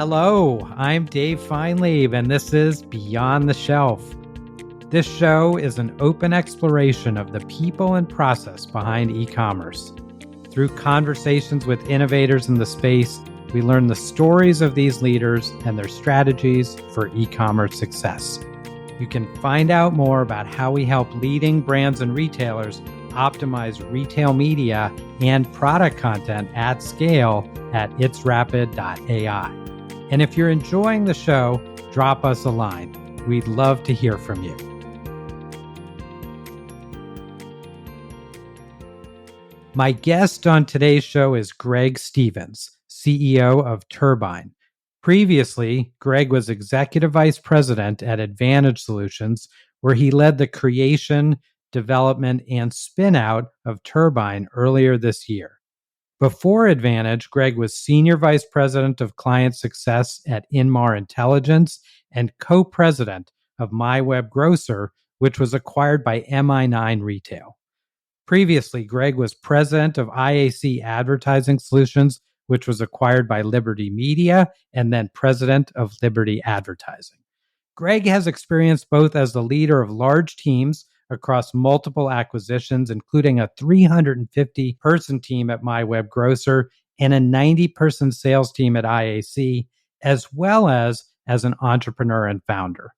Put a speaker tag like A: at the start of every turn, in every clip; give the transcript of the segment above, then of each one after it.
A: Hello, I'm Dave Feinlieb, and this is Beyond the Shelf. This show is an open exploration of the people and process behind e-commerce. Through conversations with innovators in the space, we learn the stories of these leaders and their strategies for e-commerce success. You can find out more about how we help leading brands and retailers optimize retail media and product content at scale at itsrapid.ai. And if you're enjoying the show, drop us a line. We'd love to hear from you. My guest on today's show is Greg Stevens, CEO of Turbyne. Previously, Greg was Executive Vice President at Advantage Solutions, where he led the creation, development, and spinout of Turbyne earlier this year. Before Advantage, Greg was Senior Vice President of Client Success at Inmar Intelligence and Co-President of MyWebGrocer, which was acquired by MI9 Retail. Previously, Greg was President of IAC Advertising Solutions, which was acquired by Liberty Media, and then President of Liberty Advertising. Greg has experience both as the leader of large teams across multiple acquisitions, including a 350-person team at MyWebGrocer and a 90-person sales team at IAC, as well as an entrepreneur and founder.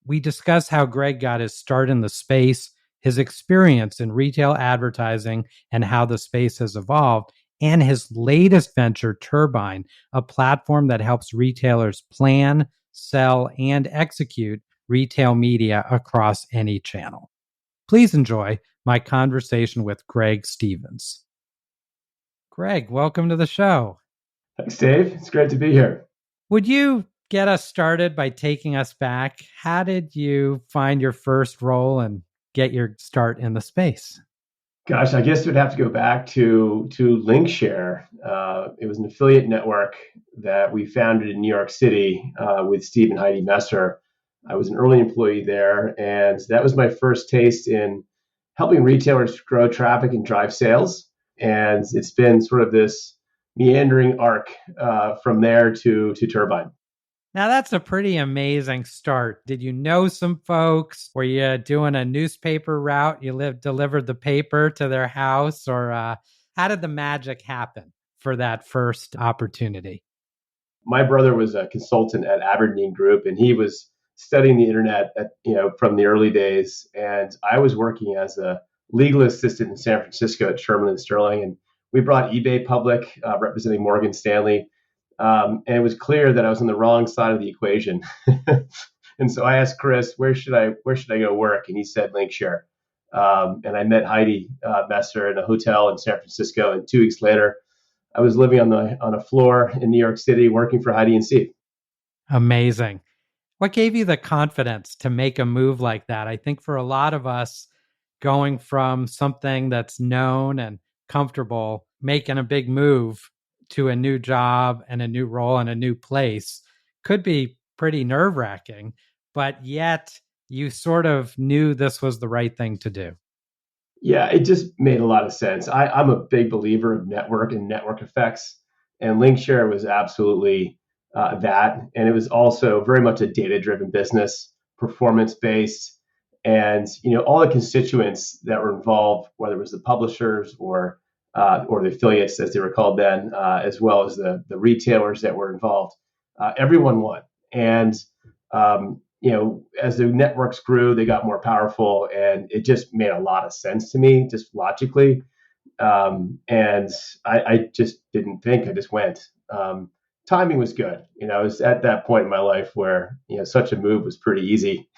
A: We discuss how Greg got his start in the space, his experience in retail advertising, and how the space has evolved, and his latest venture, Turbyne, a platform that helps retailers plan, sell, and execute retail media across any channel. Please enjoy my conversation with Greg Stevens. Greg, welcome to the show.
B: Thanks, Dave. It's great to be here.
A: Would you get us started by taking us back? How did you find your first role and get your start in the space?
B: Gosh, I guess it would have to go back to Linkshare. It was an affiliate network that we founded in New York City with Steve and Heidi Messer. I was an early employee there, and that was my first taste in helping retailers grow traffic and drive sales. And it's been sort of this meandering arc from there to Turbyne.
A: Now, that's a pretty amazing start. Did you know some folks? Were you doing a newspaper route? You delivered the paper to their house? Or how did the magic happen for that first opportunity?
B: My brother was a consultant at Aberdeen Group, and he was studying the internet from the early days. And I was working as a legal assistant in San Francisco at Sherman and Sterling. And we brought eBay public, representing Morgan Stanley. And it was clear that I was on the wrong side of the equation. And so I asked Chris, where should I go work? And he said Linkshare. And I met Heidi Messer in a hotel in San Francisco. And 2 weeks later, I was living on a floor in New York City working for Heidi and Steve.
A: Amazing. What gave you the confidence to make a move like that? I think for a lot of us, going from something that's known and comfortable, making a big move to a new job and a new role and a new place could be pretty nerve-wracking, but yet you sort of knew this was the right thing to do.
B: Yeah, it just made a lot of sense. I'm a big believer of network and network effects, and Linkshare was absolutely that. And it was also very much a data-driven business, performance-based, and all the constituents that were involved, whether it was the publishers or the affiliates, as they were called then, as well as the retailers that were involved, everyone won. And as the networks grew, they got more powerful, and it just made a lot of sense to me, just logically. And I just didn't think. I just went. Timing was good. I was at that point in my life where such a move was pretty easy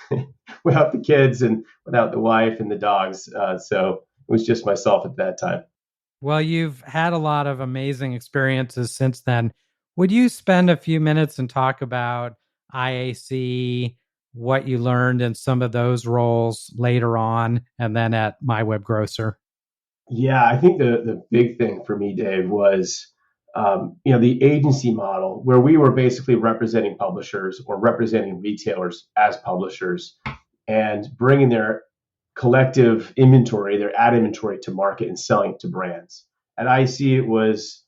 B: without the kids and without the wife and the dogs. So it was just myself at that time.
A: Well, you've had a lot of amazing experiences since then. Would you spend a few minutes and talk about IAC, what you learned in some of those roles later on, and then at MyWebGrocer?
B: Yeah, I think the big thing for me, Dave, was the agency model, where we were basically representing publishers or representing retailers as publishers and bringing their collective inventory, their ad inventory, to market and selling it to brands. At IC, it was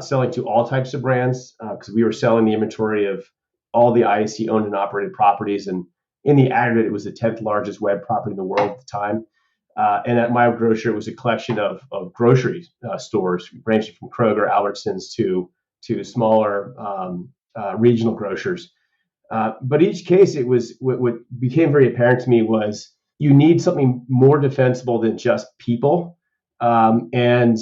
B: selling to all types of brands because we were selling the inventory of all the IAC owned and operated properties. And in the aggregate, it was the 10th largest web property in the world at the time. And at My Grocer, it was a collection of grocery stores ranging from Kroger, Albertsons to smaller regional grocers. But each case, it was what became very apparent to me was you need something more defensible than just people. And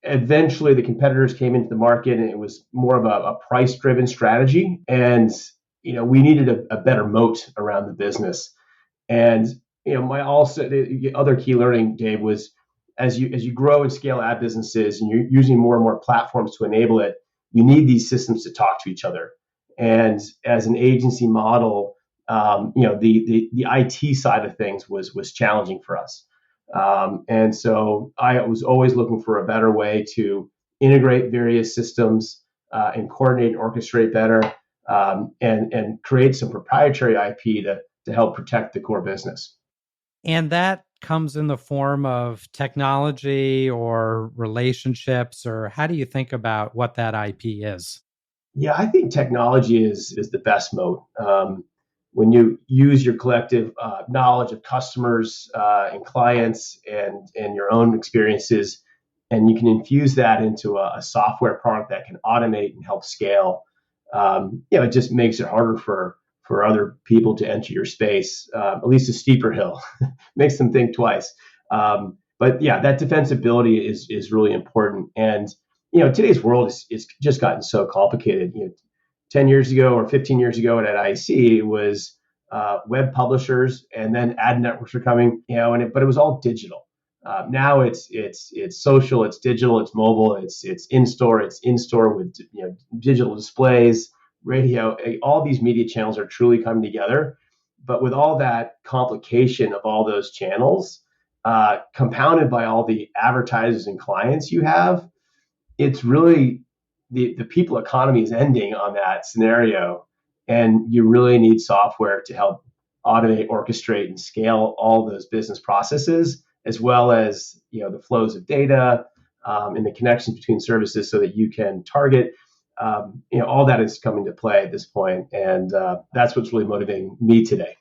B: eventually, the competitors came into the market, and it was more of a price-driven strategy. And we needed a better moat around the business. And my also the other key learning, Dave, was as you grow and scale ad businesses, and you're using more and more platforms to enable it, you need these systems to talk to each other. And as an agency model, the IT side of things was challenging for us. And so I was always looking for a better way to integrate various systems and coordinate and orchestrate better, and create some proprietary IP to help protect the core business.
A: And that comes in the form of technology or relationships, or how do you think about what that IP is?
B: Yeah, I think technology is the best moat. When you use your collective knowledge of customers and clients and your own experiences, and you can infuse that into a software product that can automate and help scale, it just makes it harder for other people to enter your space, at least a steeper hill. Makes them think twice. But yeah, that defensibility is really important. And today's world is just gotten so complicated. 10 years ago or 15 years ago at IC, it was web publishers, and then ad networks were coming, but it was all digital. Now it's social, it's digital, it's mobile, it's in store with digital displays, radio. All these media channels are truly coming together. But with all that complication of all those channels, compounded by all the advertisers and clients you have, it's really the people economy is ending on that scenario. And you really need software to help automate, orchestrate, and scale all those business processes, as well as the flows of data and the connections between services so that you can target. All that is coming to play at this point, and that's what's really motivating me today.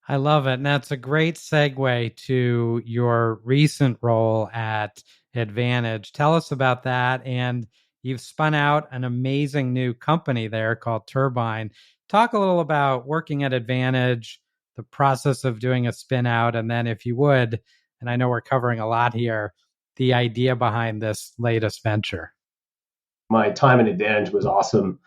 A: I love it. And that's a great segue to your recent role at Advantage. Tell us about that. And you've spun out an amazing new company there called Turbyne. Talk a little about working at Advantage, the process of doing a spin out, and then, if you would, and I know we're covering a lot here, the idea behind this latest venture.
B: My time at Advantage was awesome.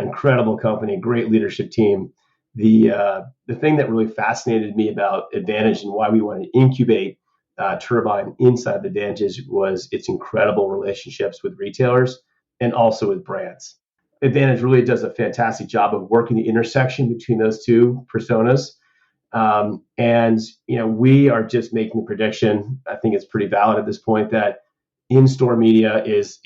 B: Incredible company, great leadership team. The thing that really fascinated me about Advantage and why we wanted to incubate Turbyne inside the Advantage was its incredible relationships with retailers and also with brands. Advantage really does a fantastic job of working the intersection between those two personas. And we are just making the prediction. I think it's pretty valid at this point that in-store media is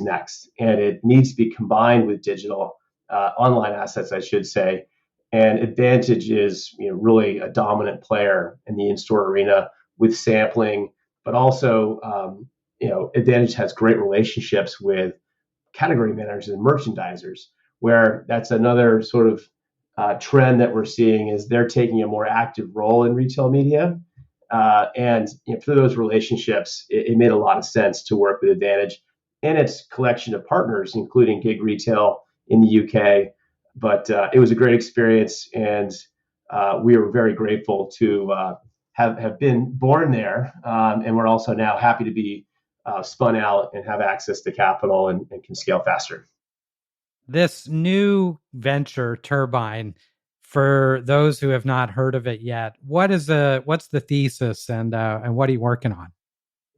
B: next, and it needs to be combined with digital online assets, I should say. And Advantage is really a dominant player in the in-store arena with sampling, but also Advantage has great relationships with category managers and merchandisers, where that's another sort of trend that we're seeing is they're taking a more active role in retail media. And through those relationships, it made a lot of sense to work with Advantage and its collection of partners, including Gig Retail in the UK. But it was a great experience, and we were very grateful to have been born there. And we're also now happy to be spun out and have access to capital and can scale faster.
A: This new venture, Turbyne, for those who have not heard of it yet, what's the thesis, and what are you working on?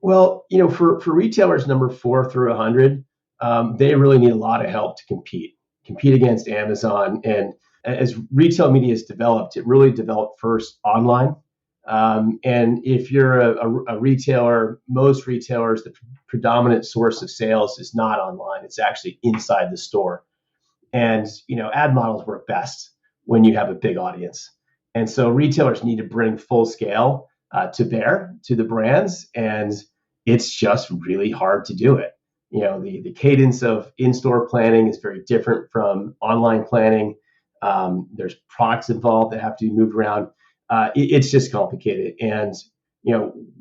B: Well, for retailers number 4 through 100, they really need a lot of help to compete against Amazon. And as retail media has developed, it really developed first online. And if you're a retailer, most retailers, the predominant source of sales is not online. It's actually inside the store. And ad models work best when you have a big audience. And so retailers need to bring full scale to bear to the brands, and it's just really hard to do it. The cadence of in-store planning is very different from online planning. There's products involved that have to be moved around. It's just complicated, and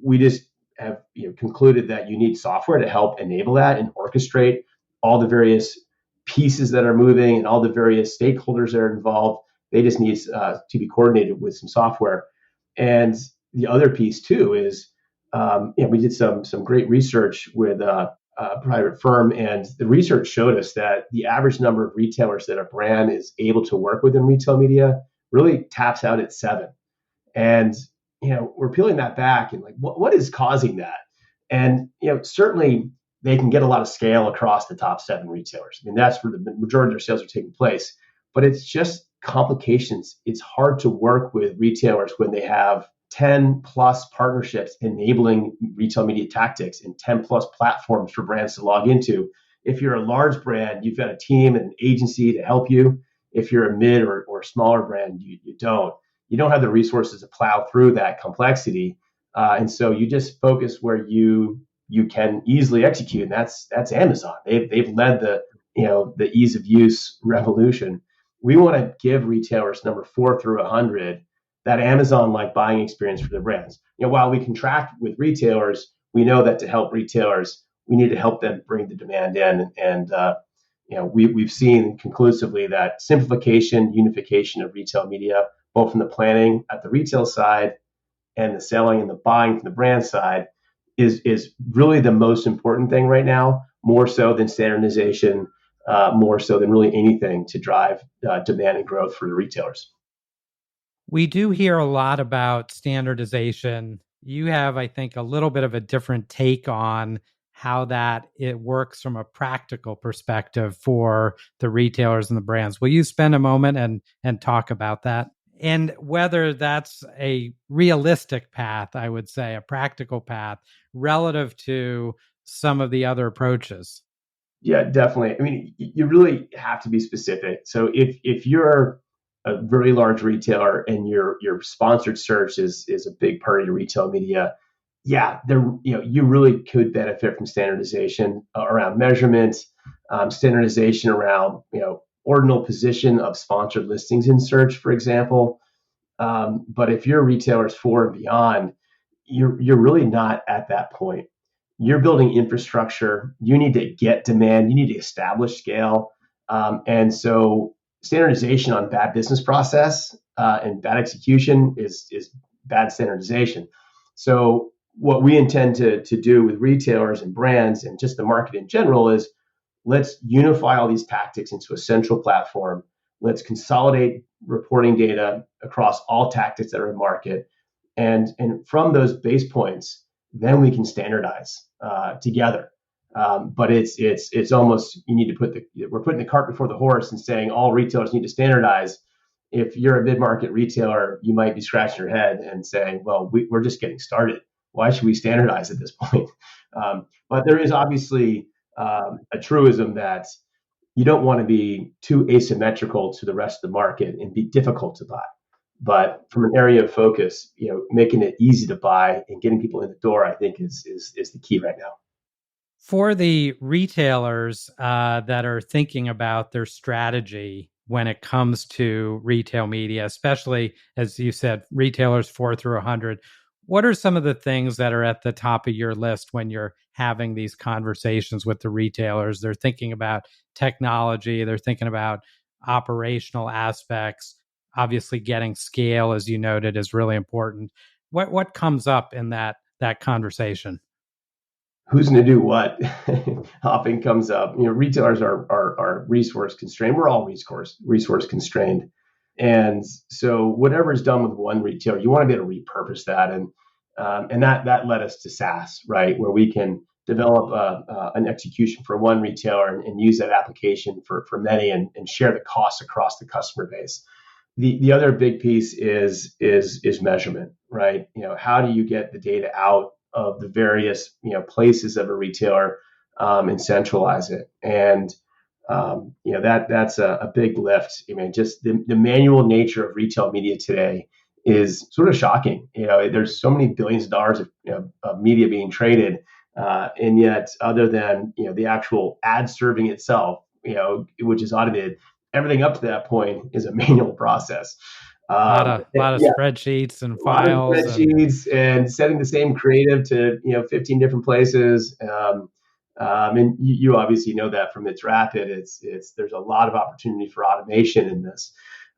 B: we just have concluded that you need software to help enable that and orchestrate all the various pieces that are moving and all the various stakeholders that are involved. They just need to be coordinated with some software. And the other piece too is we did some great research with a private firm, and the research showed us that the average number of retailers that a brand is able to work with in retail media really taps out at 7. And we're peeling that back and like, what is causing that? And certainly they can get a lot of scale across the top 7 retailers. I mean, that's where the majority of their sales are taking place. But it's just complications. It's hard to work with retailers when they have 10 plus partnerships enabling retail media tactics and 10 plus platforms for brands to log into. If you're a large brand, you've got a team and an agency to help you. If you're a mid or smaller brand, you don't. You don't have the resources to plow through that complexity. And so you just focus where you can easily execute. And that's Amazon. They've led the ease of use revolution. We want to give retailers number 4 through 100 that Amazon-like buying experience for their brands. While we contract with retailers, we know that to help retailers, we need to help them bring the demand in. And we've seen conclusively that simplification, unification of retail media, both from the planning at the retail side and the selling and the buying from the brand side, is really the most important thing right now, more so than standardization, more so than really anything to drive demand and growth for the retailers.
A: We do hear a lot about standardization. You have, I think, a little bit of a different take on how that it works from a practical perspective for the retailers and the brands. Will you spend a moment and talk about that? And whether that's a realistic path, I would say, a practical path relative to some of the other approaches.
B: Yeah, definitely. I mean, you really have to be specific. So if you're a very large retailer and your sponsored search is a big part of your retail media, yeah, you really could benefit from standardization around measurement, standardization around ordinal position of sponsored listings in search, for example. But if your retailer is 4 and beyond, you're really not at that point. You're building infrastructure. You need to get demand. You need to establish scale. And so standardization on bad business process and bad execution is bad standardization. So what we intend to do with retailers and brands and just the market in general is let's unify all these tactics into a central platform. Let's consolidate reporting data across all tactics that are in market. And from those base points, then we can standardize together. But it's almost, you need to we're putting the cart before the horse and saying all retailers need to standardize. If you're a mid-market retailer, you might be scratching your head and saying, well, we're just getting started. Why should we standardize at this point? But there is obviously a truism that you don't want to be too asymmetrical to the rest of the market and be difficult to buy. But from an area of focus, making it easy to buy and getting people in the door, I think is the key right now.
A: For the retailers that are thinking about their strategy when it comes to retail media, especially, as you said, retailers 4 through 100, what are some of the things that are at the top of your list when you're having these conversations with the retailers? They're thinking about technology, they're thinking about operational aspects. Obviously, getting scale, as you noted, is really important. What comes up in that conversation?
B: Who's going to do what often comes up. Retailers are resource constrained. We're all resource constrained. And so whatever is done with one retailer, you want to be able to repurpose that. And that led us to SaaS, right? Where we can develop an execution for one retailer and use that application for many and share the costs across the customer base. The other big piece is measurement, right? How do you get the data out of the various places of a retailer and centralize it? And that's a big lift. I mean, just the manual nature of retail media today is sort of shocking. There's so many billions of dollars of media being traded And yet, other than the actual ad serving itself, which is automated, everything up to that point is a manual process.
A: Lot of
B: Yeah,
A: spreadsheets and
B: a lot of
A: files and
B: spreadsheets and setting the same creative to 15 different places. And you obviously know that from It's Rapid. It's there's a lot of opportunity for automation in this.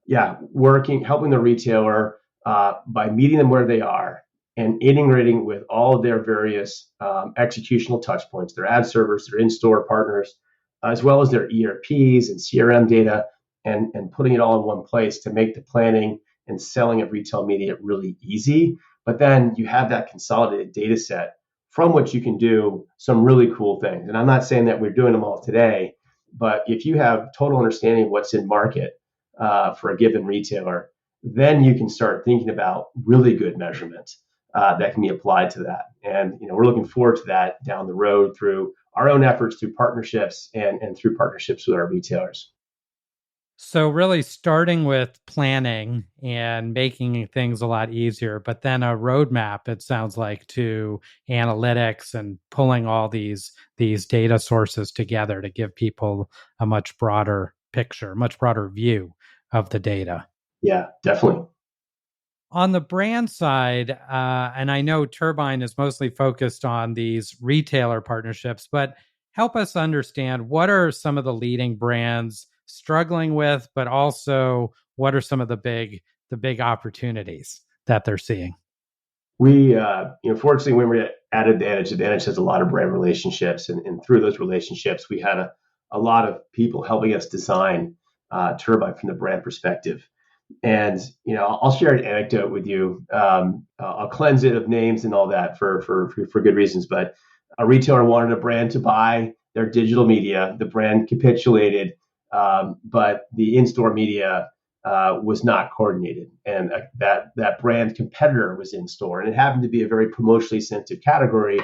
B: Yeah, helping the retailer by meeting them where they are and integrating with all of their various executional touch points, their ad servers, their in-store partners, as well as their ERPs and CRM data, and putting it all in one place to make the planning and selling of retail media really easy. But then you have that consolidated data set from which you can do some really cool things. And I'm not saying that we're doing them all today, but if you have total understanding of what's in market for a given retailer, then you can start thinking about really good measurement that can be applied to that. And we're looking forward to that down the road through our own efforts, through partnerships, and through partnerships with our retailers.
A: so really starting with planning and making things a lot easier, but then a roadmap, it sounds like, to analytics and pulling all these data sources together to give people a much broader picture, much broader view of the data.
B: Yeah, definitely.
A: On the brand side, and I know Turbyne is mostly focused on these retailer partnerships, but help us understand what are some of the leading brands struggling with, but also what are some of the big opportunities that they're seeing?
B: We, fortunately, when we're at Advantage has a lot of brand relationships, and through those relationships, we had a lot of people helping us design Turbyne from the brand perspective. And I'll share an anecdote with you. I'll cleanse it of names and all that for good reasons. But a retailer wanted a brand to buy their digital media. The brand capitulated, but the in-store media was not coordinated, and that brand competitor was in store, and it happened to be a very promotionally sensitive category.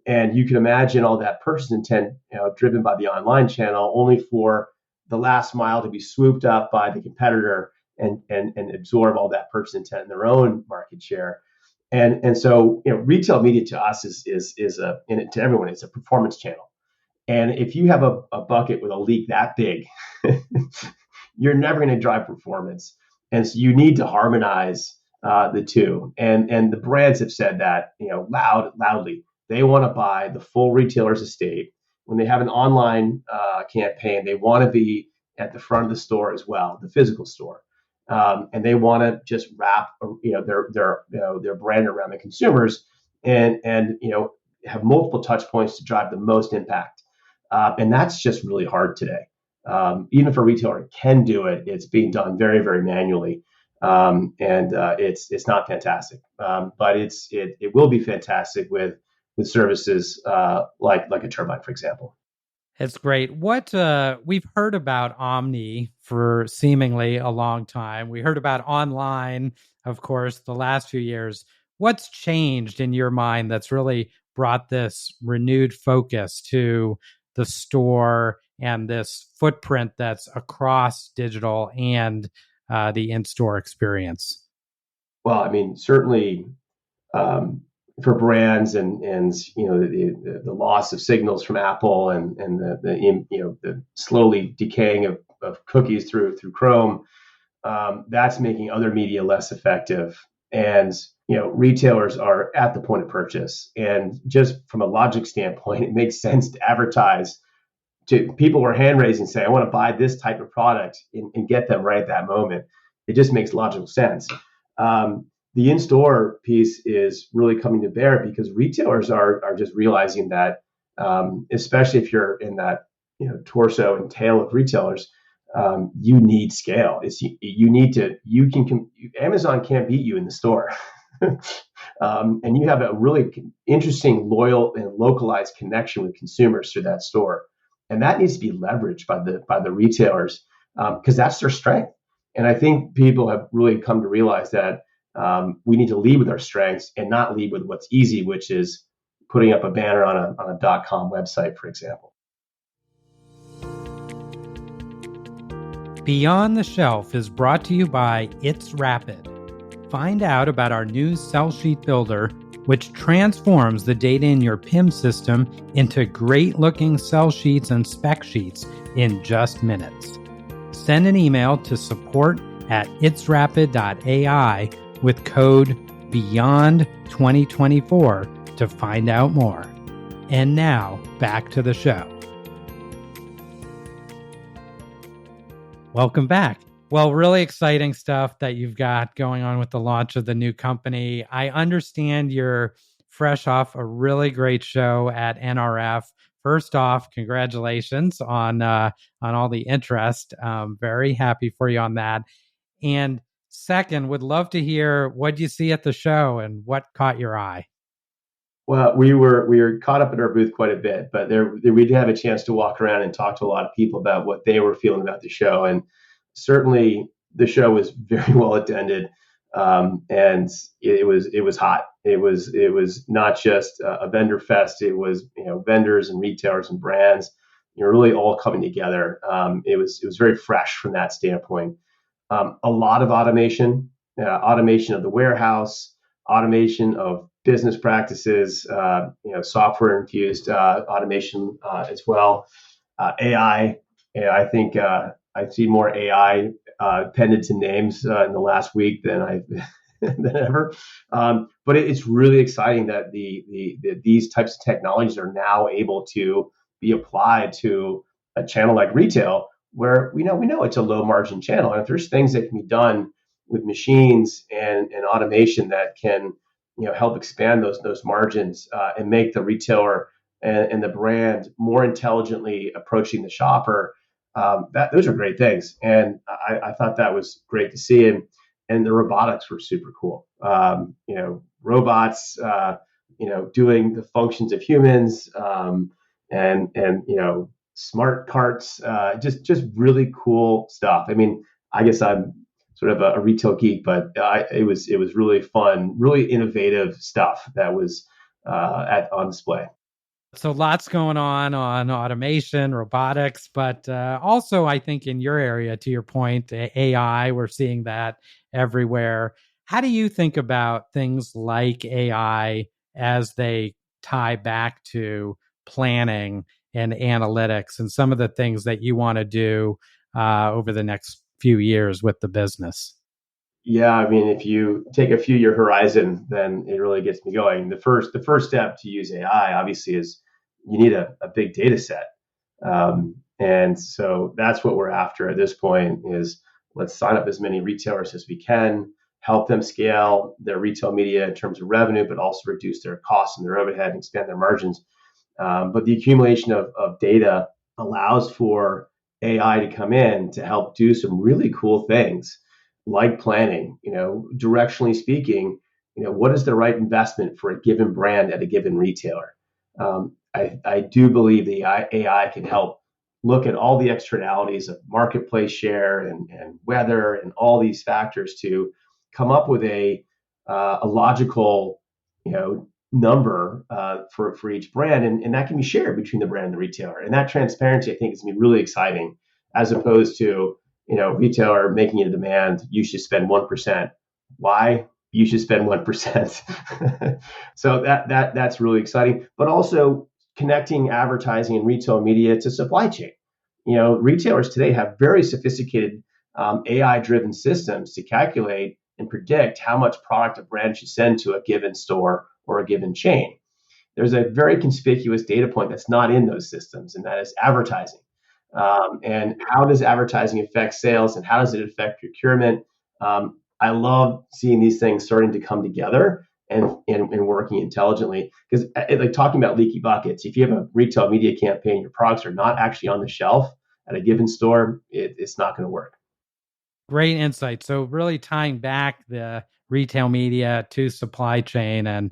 B: And you can imagine all that purchase intent, driven by the online channel, only for the last mile to be swooped up by the competitor and absorb all that purchase intent in their own market share. And so retail media to us is and to everyone, it's a performance channel. And if you have a bucket with a leak that big, you're never going to drive performance. And so you need to harmonize the two. And the brands have said that loudly. They want to buy the full retailer's estate. When they have an online campaign, they want to be at the front of the store as well, the physical store. And they want to just wrap their brand around the consumers and have multiple touch points to drive the most impact. And that's just really hard today. Even if a retailer can do it, it's being done very, very manually, and it's not fantastic. But it will be fantastic with services like a Turbyne, for example.
A: It's great. What we've heard about Omni for seemingly a long time. We heard about online, of course, the last few years. What's changed in your mind that's really brought this renewed focus to the store and this footprint that's across digital and the in-store experience?
B: Well, I mean, certainly for brands and the loss of signals from Apple and the slowly decaying of cookies through Chrome, that's making other media less effective. And retailers are at the point of purchase, and just from a logic standpoint, it makes sense to advertise to people who are hand raising, say, I want to buy this type of product and get them right at that moment. It just makes logical sense. The in-store piece is really coming to bear because retailers are just realizing that, especially if you're in that torso and tail of retailers, you need scale. Amazon can't beat you in the store. And you have a really interesting, loyal, and localized connection with consumers through that store. And that needs to be leveraged by the retailers because that's their strength. And I think people have really come to realize that we need to lead with our strengths and not lead with what's easy, which is putting up a banner on a .com website, for example.
A: Beyond the Shelf is brought to you by It's Rapid. Find out about our new sell sheet builder, which transforms the data in your PIM system into great-looking sell sheets and spec sheets in just minutes. Send an email to support@itsrapid.ai with code BEYOND2024 to find out more. And now, back to the show. Welcome back. Well, really exciting stuff that you've got going on with the launch of the new company. I understand you're fresh off a really great show at NRF. First off, congratulations on all the interest. Very happy for you on that. And second, would love to hear what you see at the show and what caught your eye.
B: Well, we were caught up in our booth quite a bit, but we did have a chance to walk around and talk to a lot of people about what they were feeling about the show, and certainly the show was very well attended, and it was hot. It was not just a vendor fest. It was vendors and retailers and brands, really all coming together. It was very fresh from that standpoint. A lot of automation of the warehouse, automation of business practices, software infused automation as well. AI, I think I see more AI appended to names in the last week than I've than ever. But it's really exciting that these types of technologies are now able to be applied to a channel like retail, where we know it's a low margin channel, and if there's things that can be done with machines and automation that can help expand those margins and make the retailer and the brand more intelligently approaching the shopper. Those are great things, and I thought that was great to see. And the robotics were super cool. Robots, doing the functions of humans, and smart carts, just really cool stuff. I mean, I guess I'm sort of a retail geek, but it was really fun, really innovative stuff that was on display.
A: So lots going on automation, robotics, but also I think in your area, to your point, AI, we're seeing that everywhere. How do you think about things like AI as they tie back to planning and analytics and some of the things that you want to do over the next few years with the business?
B: Yeah, I mean, if you take a few year horizon, then it really gets me going. The first step to use AI, obviously, is you need a big data set, and so that's what we're after at this point. Is let's sign up as many retailers as we can, help them scale their retail media in terms of revenue, but also reduce their costs and their overhead and expand their margins. But the accumulation of data allows for AI to come in to help do some really cool things like planning, directionally speaking, what is the right investment for a given brand at a given retailer? I do believe the AI can help look at all the externalities of marketplace share and weather and all these factors to come up with a logical, number for each brand, and that can be shared between the brand and the retailer. And that transparency, I think, is going to be really exciting, as opposed to retailer making a demand, you should spend 1%. Why? You should spend 1%. So that's really exciting. But also connecting advertising and retail media to supply chain. Retailers today have very sophisticated AI-driven systems to calculate and predict how much product a brand should send to a given store or a given chain. There's a very conspicuous data point that's not in those systems, and that is advertising. And how does advertising affect sales, and how does it affect procurement? I love seeing these things starting to come together and working intelligently, because like talking about leaky buckets, if you have a retail media campaign, your products are not actually on the shelf at a given store, it's not going to work.
A: Great insight. So really tying back the retail media to supply chain and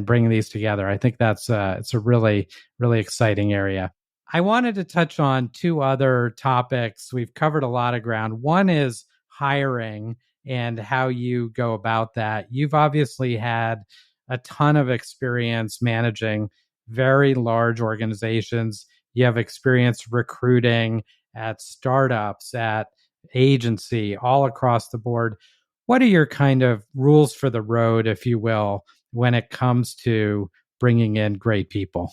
A: bringing these together. I think that's it's a really exciting area. I wanted to touch on two other topics. We've covered a lot of ground. One is hiring and how you go about that. You've obviously had a ton of experience managing very large organizations. You have experience recruiting at startups, at agency, all across the board. What are your kind of rules for the road, if you will, when it comes to bringing in great people?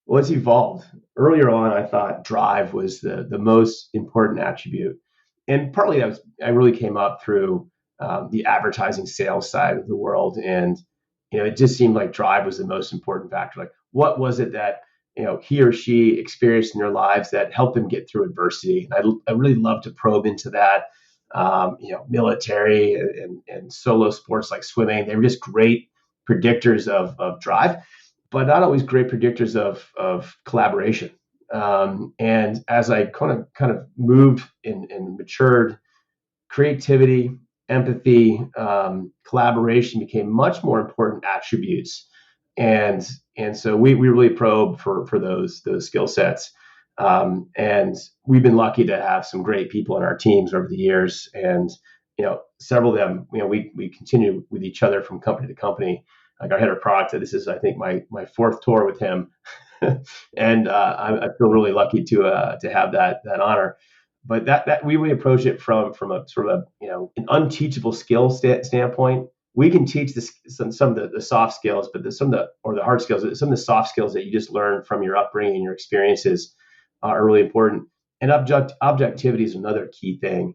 B: Well, it's evolved. Earlier on, I thought drive was the most important attribute, and partly that was I really came up through the advertising sales side of the world, and it just seemed like drive was the most important factor. Like, what was it that he or she experienced in their lives that helped them get through adversity? And I really love to probe into that. Military and solo sports like swimming, they were just great predictors of drive, but not always great predictors of collaboration. And as I kind of moved and matured, creativity, empathy, collaboration became much more important attributes. And so we really probe for those skill sets. And we've been lucky to have some great people in our teams over the years. And several of them, we continue with each other from company to company. Like our head of product, this is I think my fourth tour with him, and I feel really lucky to have that honor. But that we really approach it from a sort of an unteachable skill standpoint. We can teach some of the soft skills, but some of the hard skills, some of the soft skills that you just learn from your upbringing, your experiences, are really important. And objectivity is another key thing.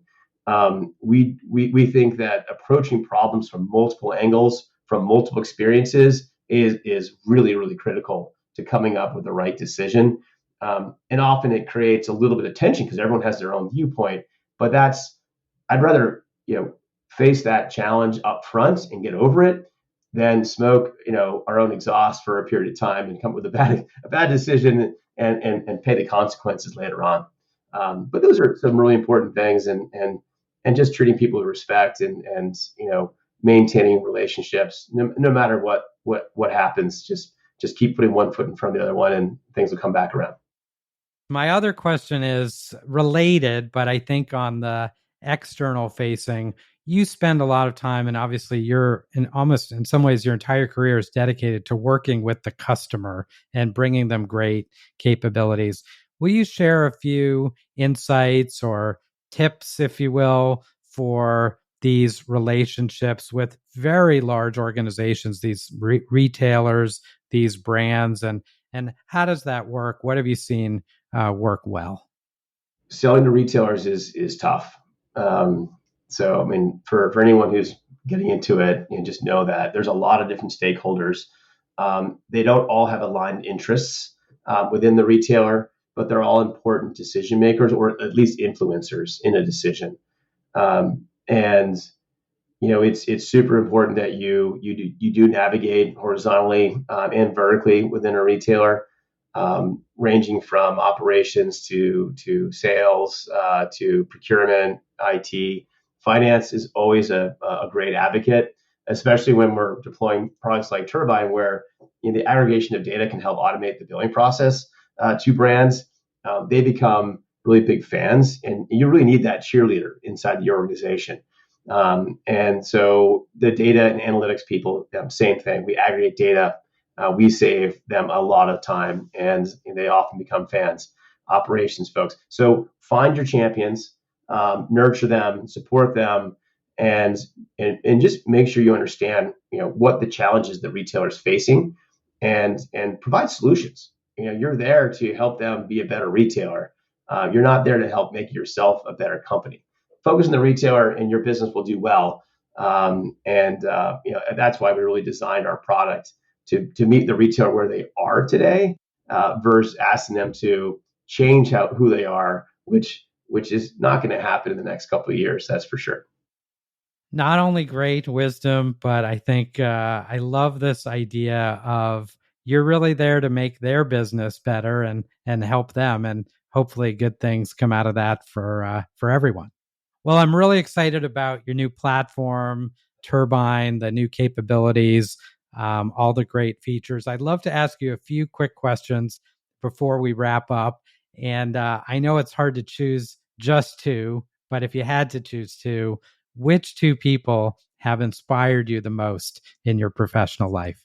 B: We think that approaching problems from multiple angles, from multiple experiences, is really, really critical to coming up with the right decision. And often it creates a little bit of tension because everyone has their own viewpoint. But I'd rather face that challenge up front and get over it than smoke our own exhaust for a period of time and come up with a bad decision and pay the consequences later on. But those are some really important things, and just treating people with respect and maintaining relationships no matter what happens. Just keep putting one foot in front of the other one, and things will come back around.
A: My other question is related, but I think on the external facing, you spend a lot of time, and obviously you're in some ways your entire career is dedicated to working with the customer and bringing them great capabilities. Will you share a few insights or tips, if you will, for these relationships with very large organizations, these retailers, these brands, and how does that work? What have you seen work well?
B: Selling to retailers is tough. So I mean, for anyone who's getting into it, just know that there's a lot of different stakeholders. They don't all have aligned interests within the retailer, but they're all important decision makers or at least influencers in a decision. And it's super important that you do navigate horizontally and vertically within a retailer, ranging from operations to sales to procurement, IT. Finance is always a great advocate, especially when we're deploying products like Turbyne, where the aggregation of data can help automate the billing process to brands. They become really big fans, and you really need that cheerleader inside your organization. And so the data and analytics people, same thing. We aggregate data. We save them a lot of time, and they often become fans. Operations folks. So find your champions, nurture them, support them, and just make sure you understand what the challenges that retailers facing, and provide solutions. You're there to help them be a better retailer. You're not there to help make yourself a better company. Focus on the retailer, and your business will do well. And that's why we really designed our product to meet the retailer where they are today, versus asking them to change who they are, which is not going to happen in the next couple of years. That's for sure.
A: Not only great wisdom, but I think I love this idea of you're really there to make their business better and help them, and hopefully good things come out of that for everyone. Well, I'm really excited about your new platform, Turbyne, the new capabilities, all the great features. I'd love to ask you a few quick questions before we wrap up. And I know it's hard to choose just two, but if you had to choose two, which two people have inspired you the most in your professional life?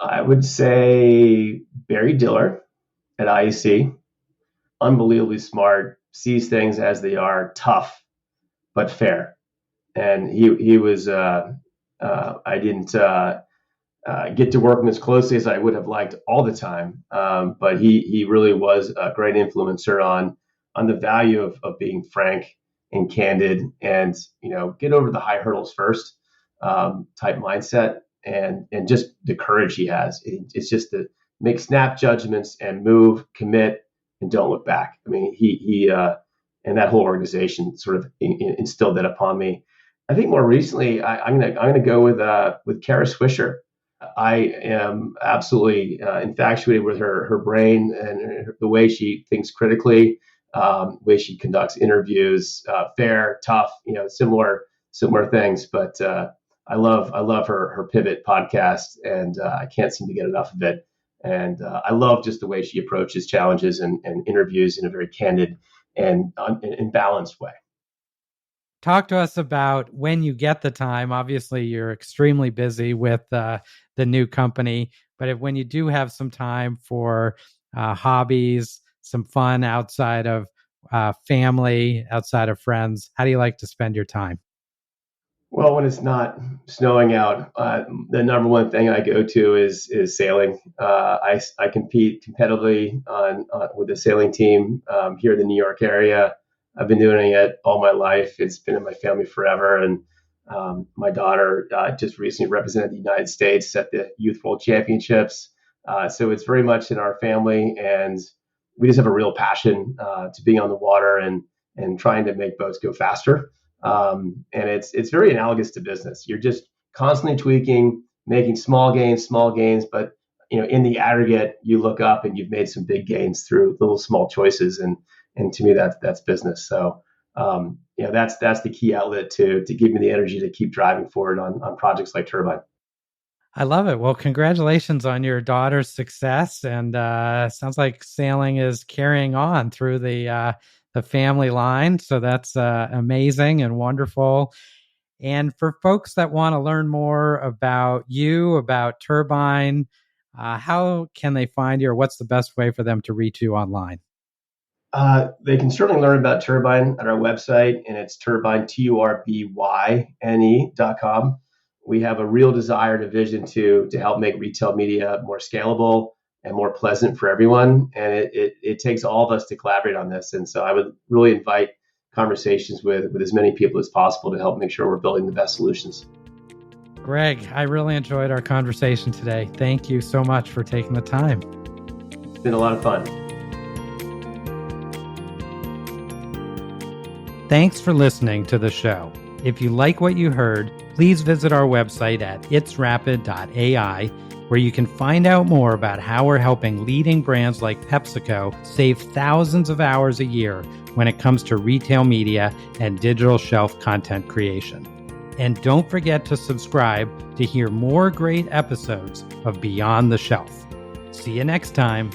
B: I would say Barry Diller at IEC, unbelievably smart, sees things as they are, tough but fair. And he was I didn't get to work with him as closely as I would have liked all the time. But he really was a great influencer on the value of being frank and candid, and get over the high hurdles first, type mindset, and just the courage he has. It's just to make snap judgments and move, commit, and don't look back. I mean, he and that whole organization sort of instilled that upon me. I think more recently, I'm gonna go with Kara Swisher. I am absolutely infatuated with her brain and the way she thinks critically, way she conducts interviews, fair, tough, similar things. But I love her Pivot podcast, and I can't seem to get enough of it. And I love just the way she approaches challenges and interviews in a very candid and balanced way.
A: Talk to us about when you get the time. Obviously, you're extremely busy with the new company, but when you do have some time for hobbies, some fun outside of family, outside of friends, how do you like to spend your time?
B: Well, when it's not snowing out, the number one thing I go to is sailing. I compete competitively with the sailing team here in the New York area. I've been doing it all my life. It's been in my family forever, and my daughter just recently represented the United States at the Youth World Championships. So it's very much in our family, and we just have a real passion to being on the water and trying to make boats go faster. And it's very analogous to business. You're just constantly tweaking, making small gains, but in the aggregate, you look up and you've made some big gains through little small choices, and to me, that's business. So that's the key outlet to give me the energy to keep driving forward on projects like Turbyne.
A: I love it. Well, congratulations on your daughter's success, and sounds like sailing is carrying on through the family line. So that's amazing and wonderful. And for folks that want to learn more about you, about Turbyne, how can they find you, or what's the best way for them to reach you online?
B: They can certainly learn about Turbyne at our website, and it's Turbyne, TURBYNE.com. We have a real desire and a vision to help make retail media more scalable and more pleasant for everyone. And it takes all of us to collaborate on this. And so I would really invite conversations with as many people as possible to help make sure we're building the best solutions.
A: Greg, I really enjoyed our conversation today. Thank you so much for taking the time.
B: It's been a lot of fun.
A: Thanks for listening to the show. If you like what you heard, please visit our website at itsrapid.ai, where you can find out more about how we're helping leading brands like PepsiCo save thousands of hours a year when it comes to retail media and digital shelf content creation. And don't forget to subscribe to hear more great episodes of Beyond the Shelf. See you next time.